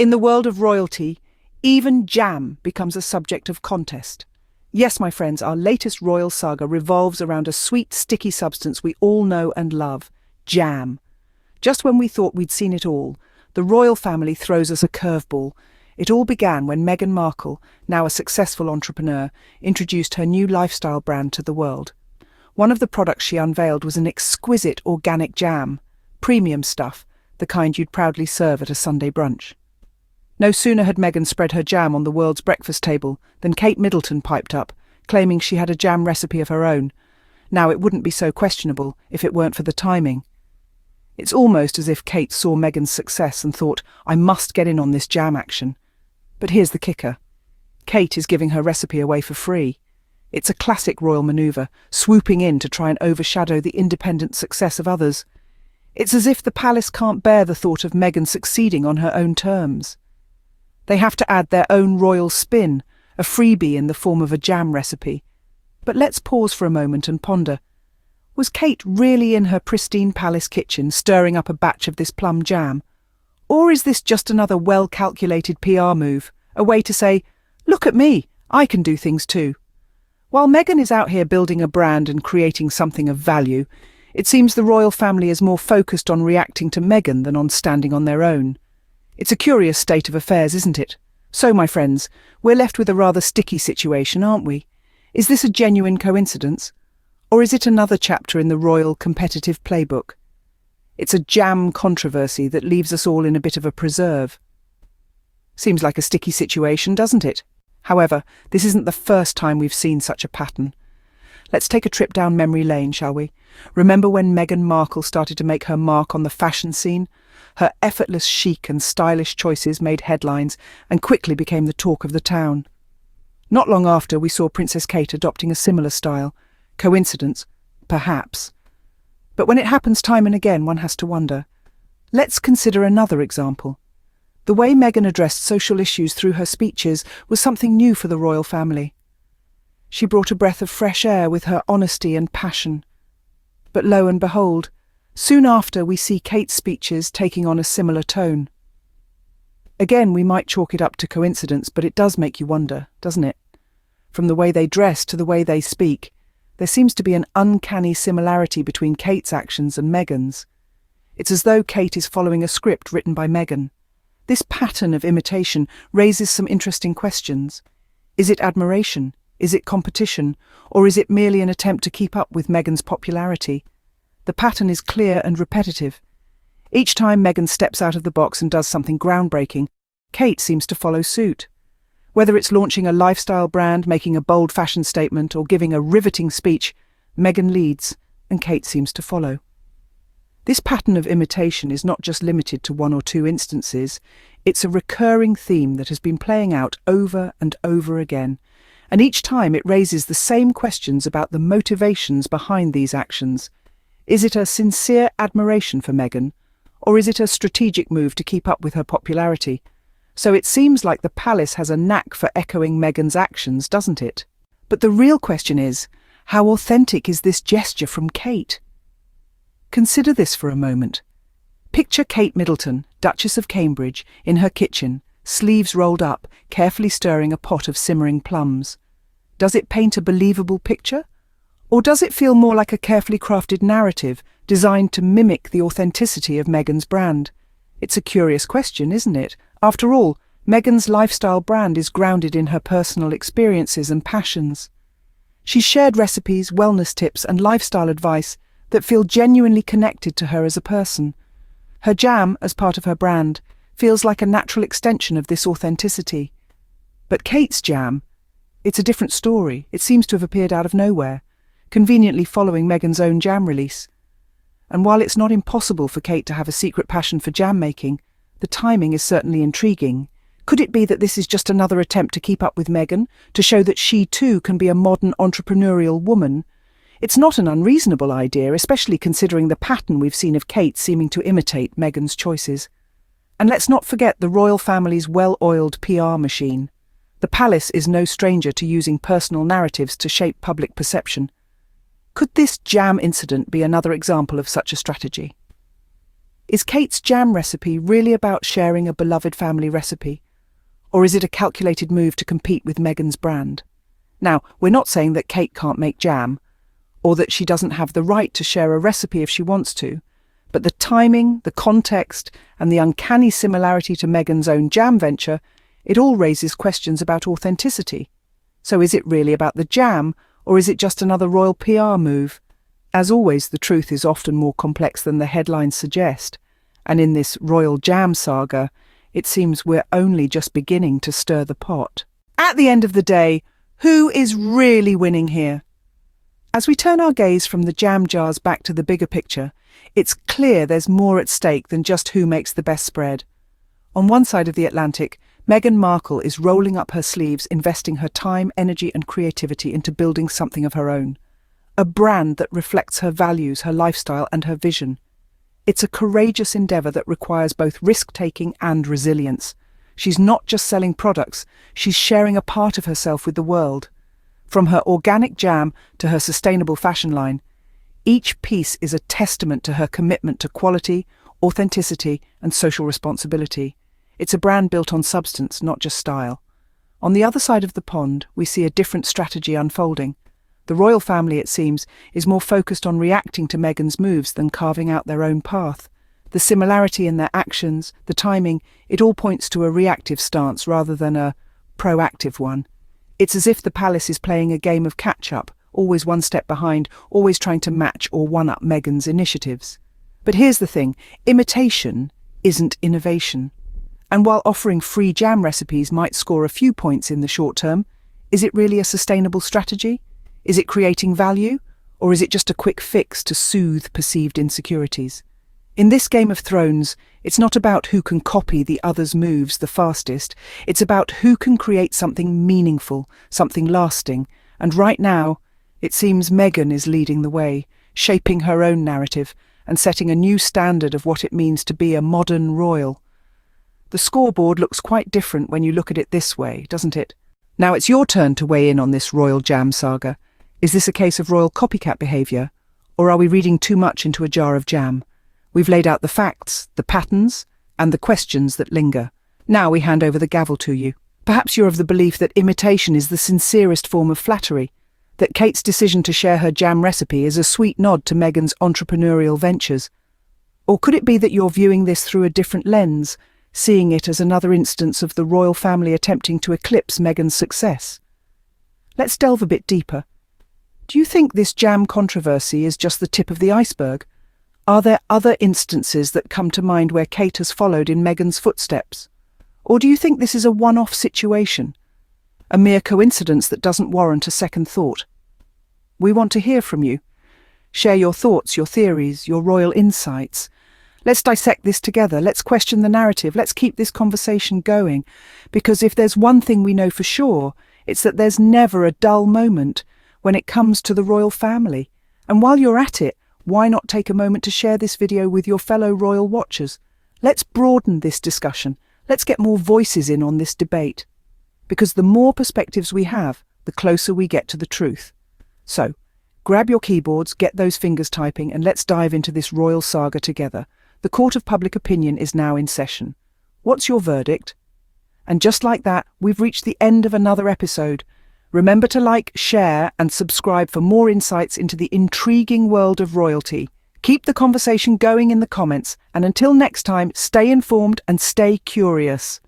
In the world of royalty, even jam becomes a subject of contest. Yes, my friends, our latest royal saga revolves around a sweet, sticky substance we all know and love, jam. Just when we thought we'd seen it all, the royal family throws us a curveball. It all began when Meghan Markle, now a successful entrepreneur, introduced her new lifestyle brand to the world. One of the products she unveiled was an exquisite organic jam, premium stuff, the kind you'd proudly serve at a Sunday brunch. No sooner had Meghan spread her jam on the world's breakfast table than Kate Middleton piped up, claiming she had a jam recipe of her own. Now, it wouldn't be so questionable if it weren't for the timing. It's almost as if Kate saw Meghan's success and thought, I must get in on this jam action. But here's the kicker. Kate is giving her recipe away for free. It's a classic royal maneuver, swooping in to try and overshadow the independent success of others. It's as if the palace can't bear the thought of Meghan succeeding on her own terms. They have to add their own royal spin, a freebie in the form of a jam recipe. But let's pause for a moment and ponder. Was Kate really in her pristine palace kitchen stirring up a batch of this plum jam? Or is this just another well-calculated PR move, a way to say, look at me, I can do things too? While Meghan is out here building a brand and creating something of value, it seems the royal family is more focused on reacting to Meghan than on standing on their own. It's a curious state of affairs, isn't it? So, my friends, we're left with a rather sticky situation, aren't we? Is this a genuine coincidence? Or is it another chapter in the royal competitive playbook? It's a jam controversy that leaves us all in a bit of a preserve. Seems like a sticky situation, doesn't it? However, this isn't the first time we've seen such a pattern. Let's take a trip down memory lane, shall we? Remember when Meghan Markle started to make her mark on the fashion scene? Her effortless chic and stylish choices made headlines and quickly became the talk of the town. Not long after, we saw Princess Kate adopting a similar style. Coincidence? Perhaps. But when it happens time and again, one has to wonder. Let's consider another example. The way Meghan addressed social issues through her speeches was something new for the royal family. She brought a breath of fresh air with her honesty and passion. But lo and behold, soon after we see Kate's speeches taking on a similar tone. Again, we might chalk it up to coincidence, but it does make you wonder, doesn't it? From the way they dress to the way they speak, there seems to be an uncanny similarity between Kate's actions and Meghan's. It's as though Kate is following a script written by Meghan. This pattern of imitation raises some interesting questions. Is it admiration? Is it competition? Or is it merely an attempt to keep up with Meghan's popularity? The pattern is clear and repetitive. Each time Meghan steps out of the box and does something groundbreaking, Kate seems to follow suit. Whether it's launching a lifestyle brand, making a bold fashion statement, or giving a riveting speech, Meghan leads, and Kate seems to follow. This pattern of imitation is not just limited to one or two instances. It's a recurring theme that has been playing out over and over again, and each time it raises the same questions about the motivations behind these actions. Is it a sincere admiration for Meghan, or is it a strategic move to keep up with her popularity? So it seems like the palace has a knack for echoing Meghan's actions, doesn't it? But the real question is, how authentic is this gesture from Kate? Consider this for a moment. Picture Kate Middleton, Duchess of Cambridge, in her kitchen, sleeves rolled up, carefully stirring a pot of simmering plums. Does it paint a believable picture? Or does it feel more like a carefully crafted narrative designed to mimic the authenticity of Meghan's brand? It's a curious question, isn't it? After all, Meghan's lifestyle brand is grounded in her personal experiences and passions. She's shared recipes, wellness tips, and lifestyle advice that feel genuinely connected to her as a person. Her jam, as part of her brand, feels like a natural extension of this authenticity. But Kate's jam, it's a different story. It seems to have appeared out of nowhere, conveniently following Meghan's own jam release. And while it's not impossible for Kate to have a secret passion for jam making, the timing is certainly intriguing. Could it be that this is just another attempt to keep up with Meghan, to show that she too can be a modern entrepreneurial woman? It's not an unreasonable idea, especially considering the pattern we've seen of Kate seeming to imitate Meghan's choices. And let's not forget the royal family's well-oiled PR machine. The palace is no stranger to using personal narratives to shape public perception. Could this jam incident be another example of such a strategy? Is Kate's jam recipe really about sharing a beloved family recipe? Or is it a calculated move to compete with Meghan's brand? Now, we're not saying that Kate can't make jam, or that she doesn't have the right to share a recipe if she wants to, but the timing, the context, and the uncanny similarity to Meghan's own jam venture, it all raises questions about authenticity. So is it really about the jam, or is it just another royal PR move? As always, the truth is often more complex than the headlines suggest, and in this royal jam saga, it seems we're only just beginning to stir the pot. At the end of the day, who is really winning here? As we turn our gaze from the jam jars back to the bigger picture, it's clear there's more at stake than just who makes the best spread. On one side of the Atlantic, Meghan Markle is rolling up her sleeves, investing her time, energy and creativity into building something of her own. A brand that reflects her values, her lifestyle and her vision. It's a courageous endeavour that requires both risk-taking and resilience. She's not just selling products, she's sharing a part of herself with the world. From her organic jam to her sustainable fashion line, each piece is a testament to her commitment to quality, authenticity and social responsibility. It's a brand built on substance, not just style. On the other side of the pond, we see a different strategy unfolding. The royal family, it seems, is more focused on reacting to Meghan's moves than carving out their own path. The similarity in their actions, the timing, it all points to a reactive stance rather than a proactive one. It's as if the palace is playing a game of catch-up, always one step behind, always trying to match or one-up Meghan's initiatives. But here's the thing, imitation isn't innovation. And while offering free jam recipes might score a few points in the short term, is it really a sustainable strategy? Is it creating value? Or is it just a quick fix to soothe perceived insecurities? In this Game of Thrones, it's not about who can copy the other's moves the fastest, it's about who can create something meaningful, something lasting. And right now, it seems Meghan is leading the way, shaping her own narrative and setting a new standard of what it means to be a modern royal. The scoreboard looks quite different when you look at it this way, doesn't it? Now it's your turn to weigh in on this royal jam saga. Is this a case of royal copycat behaviour, or are we reading too much into a jar of jam? We've laid out the facts, the patterns, and the questions that linger. Now we hand over the gavel to you. Perhaps you're of the belief that imitation is the sincerest form of flattery, that Kate's decision to share her jam recipe is a sweet nod to Meghan's entrepreneurial ventures. Or could it be that you're viewing this through a different lens, seeing it as another instance of the royal family attempting to eclipse Meghan's success? Let's delve a bit deeper. Do you think this jam controversy is just the tip of the iceberg? Are there other instances that come to mind where Kate has followed in Meghan's footsteps? Or do you think this is a one-off situation? A mere coincidence that doesn't warrant a second thought? We want to hear from you. Share your thoughts, your theories, your royal insights. Let's dissect this together. Let's question the narrative. Let's keep this conversation going. Because if there's one thing we know for sure, it's that there's never a dull moment when it comes to the royal family. And while you're at it, why not take a moment to share this video with your fellow royal watchers? Let's broaden this discussion. Let's get more voices in on this debate. Because the more perspectives we have, the closer we get to the truth. So, grab your keyboards, get those fingers typing, and let's dive into this royal saga together. The court of public opinion is now in session. What's your verdict? And just like that, we've reached the end of another episode. Remember to like, share, and subscribe for more insights into the intriguing world of royalty. Keep the conversation going in the comments, and until next time, stay informed and stay curious.